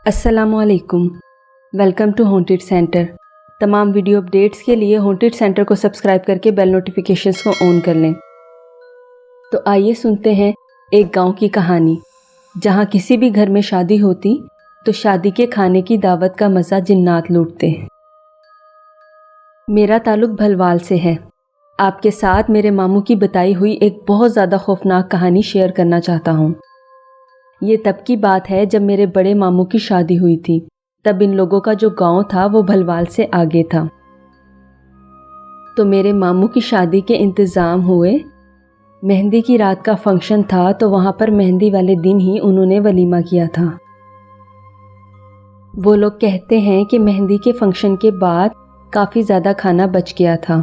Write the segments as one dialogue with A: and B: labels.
A: अस्सलाम वालेकुम। Welcome to haunted centre. तमाम वीडियो अपडेट्स के लिए हॉन्टेड सेंटर को सब्सक्राइब करके बेल नोटिफिकेशंस को ऑन कर लें। तो आइए सुनते हैं एक गांव की कहानी, जहां किसी भी घर में शादी होती तो शादी के खाने की दावत का मज़ा जिन्नात लूटते। मेरा ताल्लुक़ भलवाल से है। आपके साथ मेरे मामू की बताई हुई एक बहुत ज़्यादा खौफनाक कहानी शेयर करना चाहता हूँ। ये तब की बात है जब मेरे बड़े मामू की शादी हुई थी। तब इन लोगों का जो गांव था वो भलवाल से आगे था। तो मेरे मामू की शादी के इंतज़ाम हुए। मेहंदी की रात का फंक्शन था, तो वहाँ पर मेहंदी वाले दिन ही उन्होंने वलीमा किया था। वो लोग कहते हैं कि मेहंदी के फंक्शन के बाद काफ़ी ज़्यादा खाना बच गया था।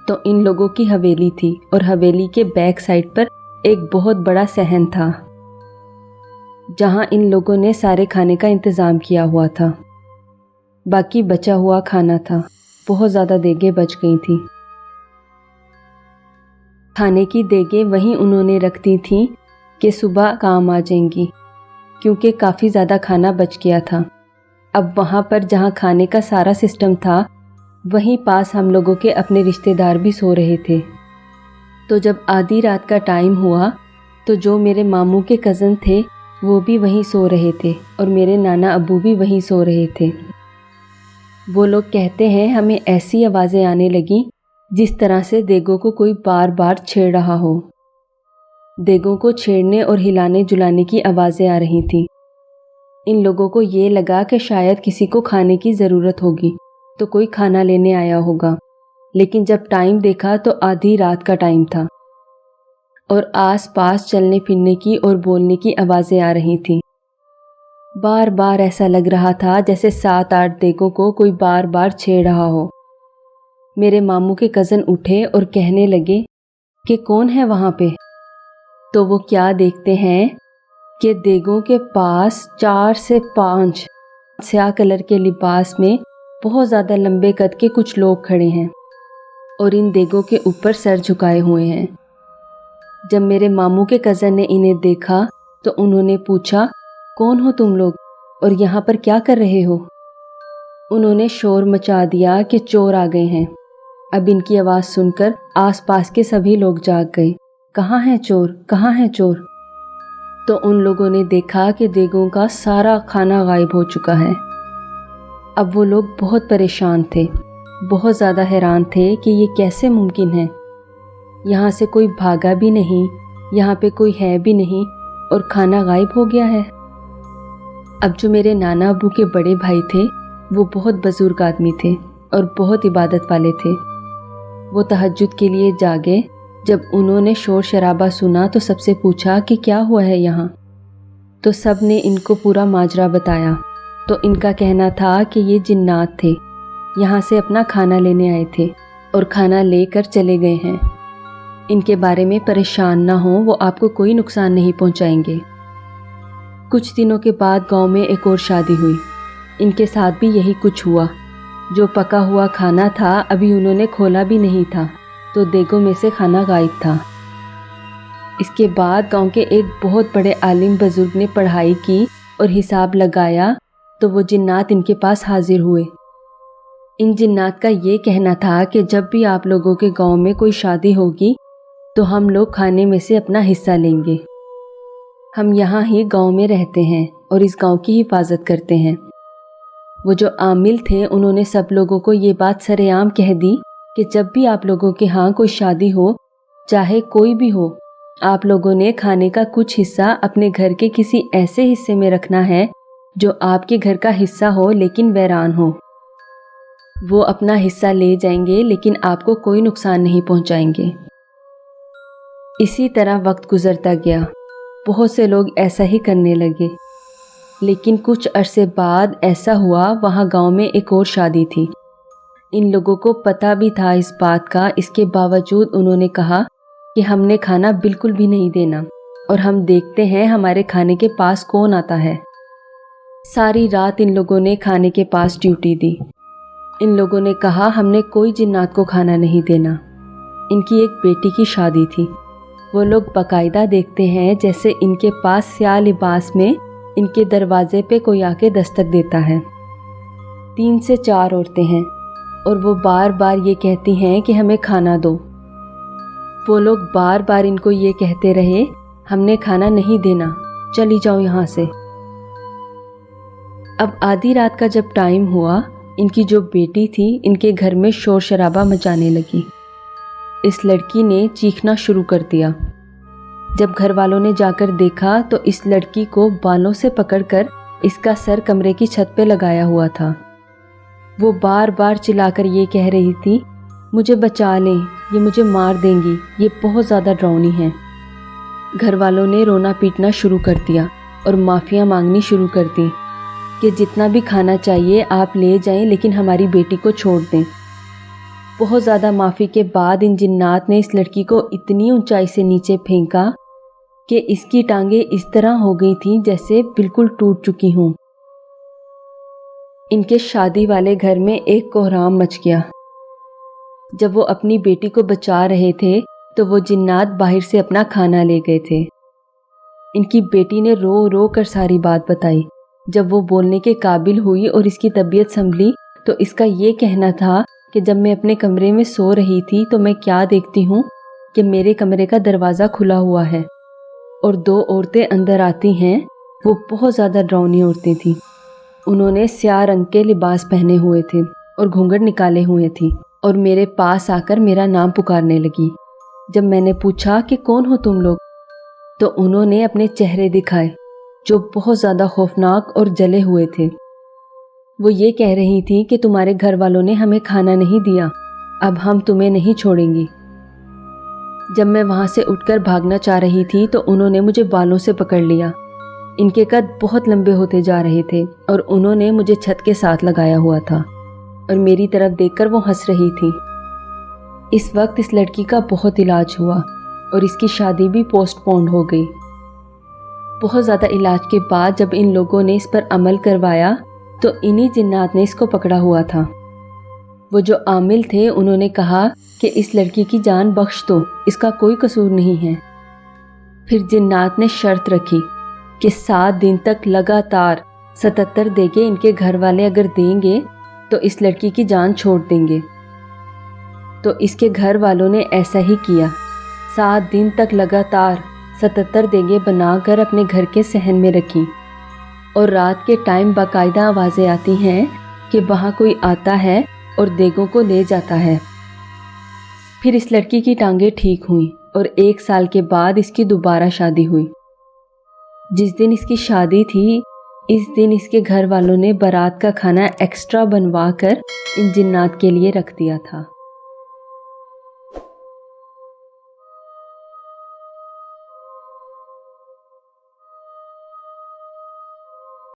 A: तो इन लोगों की हवेली थी और हवेली के बैक साइड पर एक बहुत बड़ा सहन था, जहाँ इन लोगों ने सारे खाने का इंतज़ाम किया हुआ था। बाकी बचा हुआ खाना था, बहुत ज़्यादा देगें बच गई थी। खाने की देगें वहीं उन्होंने रख दी थी कि सुबह काम आ जाएंगी, क्योंकि काफ़ी ज़्यादा खाना बच गया था। अब वहाँ पर जहाँ खाने का सारा सिस्टम था, वहीं पास हम लोगों के अपने रिश्तेदार भी सो रहे थे। तो जब आधी रात का टाइम हुआ तो जो मेरे मामू के कज़न थे वो भी वहीं सो रहे थे और मेरे नाना अब्बू भी वहीं सो रहे थे। वो लोग कहते हैं हमें ऐसी आवाज़ें आने लगीं जिस तरह से देगों को कोई बार बार छेड़ रहा हो। देगों को छेड़ने और हिलाने जुलाने की आवाज़ें आ रही थीं। इन लोगों को ये लगा कि शायद किसी को खाने की ज़रूरत होगी तो कोई खाना लेने आया होगा, लेकिन जब टाइम देखा तो आधी रात का टाइम था और आस पास चलने फिरने की और बोलने की आवाज़ें आ रही थीं। बार बार ऐसा लग रहा था जैसे 7-8 देगों को कोई बार बार छेड़ रहा हो। मेरे मामू के कज़न उठे और कहने लगे कि कौन है वहाँ पे। तो वो क्या देखते हैं कि देगों के पास 4 से 5 स्याह कलर के लिबास में बहुत ज़्यादा लंबे कद के कुछ लोग खड़े हैं और इन देगों के ऊपर सर झुकाए हुए हैं। जब मेरे मामू के कज़न ने इन्हें देखा तो उन्होंने पूछा, कौन हो तुम लोग और यहाँ पर क्या कर रहे हो? उन्होंने शोर मचा दिया कि चोर आ गए हैं। अब इनकी आवाज़ सुनकर आसपास के सभी लोग जाग गए। कहाँ हैं चोर, कहाँ हैं चोर? तो उन लोगों ने देखा कि देगों का सारा खाना गायब हो चुका है। अब वो लोग बहुत परेशान थे, बहुत ज़्यादा हैरान थे कि ये कैसे मुमकिन है। यहाँ से कोई भागा भी नहीं, यहाँ पे कोई है भी नहीं और खाना गायब हो गया है। अब जो मेरे नाना अब्बू के बड़े भाई थे वो बहुत बुजुर्ग आदमी थे और बहुत इबादत वाले थे। वो तहज्जुद के लिए जागे। जब उन्होंने शोर शराबा सुना तो सबसे पूछा कि क्या हुआ है यहाँ। तो सब ने इनको पूरा माजरा बताया। तो इनका कहना था कि ये जिन्नात थे, यहाँ से अपना खाना लेने आए थे और खाना लेकर चले गए हैं। इनके बारे में परेशान ना हो, वो आपको कोई नुकसान नहीं पहुंचाएंगे। कुछ दिनों के बाद गांव में एक और शादी हुई। इनके साथ भी यही कुछ हुआ। जो पका हुआ खाना था अभी उन्होंने खोला भी नहीं था, तो देगों में से खाना गायब था। इसके बाद गांव के एक बहुत बड़े आलिम बुजुर्ग ने पढ़ाई की और हिसाब लगाया तो वो जिन्नात इनके पास हाजिर हुए। इन जिन्नात का ये कहना था कि जब भी आप लोगों के गांव में कोई शादी होगी तो हम लोग खाने में से अपना हिस्सा लेंगे। हम यहाँ ही गांव में रहते हैं और इस गांव की हिफाजत करते हैं। वो जो आमिल थे उन्होंने सब लोगों को ये बात सरेआम कह दी कि जब भी आप लोगों के यहाँ कोई शादी हो, चाहे कोई भी हो, आप लोगों ने खाने का कुछ हिस्सा अपने घर के किसी ऐसे हिस्से में रखना है जो आपके घर का हिस्सा हो लेकिन वैरान हो। वो अपना हिस्सा ले जाएंगे लेकिन आपको कोई नुकसान नहीं पहुँचाएंगे। इसी तरह वक्त गुजरता गया। बहुत से लोग ऐसा ही करने लगे। लेकिन कुछ अरसे बाद ऐसा हुआ, वहाँ गांव में एक और शादी थी। इन लोगों को पता भी था इस बात का, इसके बावजूद उन्होंने कहा कि हमने खाना बिल्कुल भी नहीं देना और हम देखते हैं हमारे खाने के पास कौन आता है। सारी रात इन लोगों ने खाने के पास ड्यूटी दी। इन लोगों ने कहा हमने कोई जिन्नात को खाना नहीं देना। इनकी एक बेटी की शादी थी। वो लोग बाकायदा देखते हैं जैसे इनके पास स्याह लिबास में ان کے دروازے پہ کوئی آ کے دستک دیتا ہے۔ 3 سے 4 عورتیں ہیں اور وہ بار بار یہ کہتی ہیں کہ ہمیں کھانا دو۔ وہ لوگ بار بار ان کو یہ کہتے رہے ہم نے کھانا نہیں دینا، چلی جاؤ یہاں سے۔ اب آدھی رات کا جب ٹائم ہوا، ان کی جو بیٹی تھی ان کے گھر میں شور شرابہ مچانے لگی۔ اس لڑکی نے چیخنا شروع کر دیا۔ جب گھر والوں نے جا کر دیکھا تو اس لڑکی کو بالوں سے پکڑ کر اس کا سر کمرے کی چھت پہ لگایا ہوا تھا۔ وہ بار بار چلا کر یہ کہہ رہی تھی مجھے بچا لیں، یہ مجھے مار دیں گی، یہ بہت زیادہ ڈراؤنی ہیں۔ گھر والوں نے رونا پیٹنا شروع کر دیا اور معافیاں مانگنی شروع کر دی کہ جتنا بھی کھانا چاہیے آپ لے جائیں لیکن ہماری بیٹی کو چھوڑ دیں۔ بہت زیادہ معافی کے بعد ان جنات نے اس لڑکی کو اتنی اونچائی سے نیچے پھینکا کہ اس کی ٹانگیں اس طرح ہو گئی تھیں جیسے بالکل ٹوٹ چکی ہوں۔ ان کے شادی والے گھر میں ایک کوہرام مچ گیا۔ جب وہ اپنی بیٹی کو بچا رہے تھے تو وہ جنات باہر سے اپنا کھانا لے گئے تھے۔ ان کی بیٹی نے رو رو کر ساری بات بتائی۔ جب وہ بولنے کے قابل ہوئی اور اس کی طبیعت سنبھلی تو اس کا یہ کہنا تھا کہ جب میں اپنے کمرے میں سو رہی تھی تو میں کیا دیکھتی ہوں کہ میرے کمرے کا دروازہ کھلا ہوا ہے اور 2 عورتیں اندر آتی ہیں۔ وہ بہت زیادہ ڈراؤنی عورتیں تھیں۔ انہوں نے سیاہ رنگ کے لباس پہنے ہوئے تھے اور گھونگھٹ نکالے ہوئے تھی اور میرے پاس آ کر میرا نام پکارنے لگی۔ جب میں نے پوچھا کہ کون ہو تم لوگ تو انہوں نے اپنے چہرے دکھائے جو بہت زیادہ خوفناک اور جلے ہوئے تھے۔ وہ یہ کہہ رہی تھی کہ تمہارے گھر والوں نے ہمیں کھانا نہیں دیا، اب ہم تمہیں نہیں چھوڑیں گی۔ جب میں وہاں سے اٹھ کر بھاگنا چاہ رہی تھی تو انہوں نے مجھے بالوں سے پکڑ لیا۔ ان کے قد بہت لمبے ہوتے جا رہے تھے اور انہوں نے مجھے چھت کے ساتھ لگایا ہوا تھا اور میری طرف دیکھ کر وہ ہنس رہی تھی۔ اس وقت اس لڑکی کا بہت علاج ہوا اور اس کی شادی بھی پوسٹ پونڈ ہو گئی۔ بہت زیادہ علاج کے بعد جب ان لوگوں نے اس پر عمل کروایا تو انہی جنات نے اس کو پکڑا ہوا تھا۔ وہ جو عامل تھے انہوں نے کہا کہ اس لڑکی کی جان بخش دو، اس کا کوئی قصور نہیں ہے۔ پھر جنات نے شرط رکھی کہ 7 دن تک لگاتار 77 دیگے ان کے گھر والے اگر دیں گے تو اس لڑکی کی جان چھوڑ دیں گے۔ تو اس کے گھر والوں نے ایسا ہی کیا۔ 7 دن تک لگاتار 77 دیگیں بنا کر اپنے گھر کے صحن میں رکھی اور رات کے ٹائم باقاعدہ آوازیں آتی ہیں کہ وہاں کوئی آتا ہے اور دیگوں کو لے جاتا ہے۔ پھر اس لڑکی کی ٹانگیں ٹھیک ہوئیں اور 1 سال کے بعد اس کی دوبارہ شادی ہوئی۔ جس دن اس کی شادی تھی اس دن اس کے گھر والوں نے بارات کا کھانا ایکسٹرا بنوا کر ان جنات کے لیے رکھ دیا تھا۔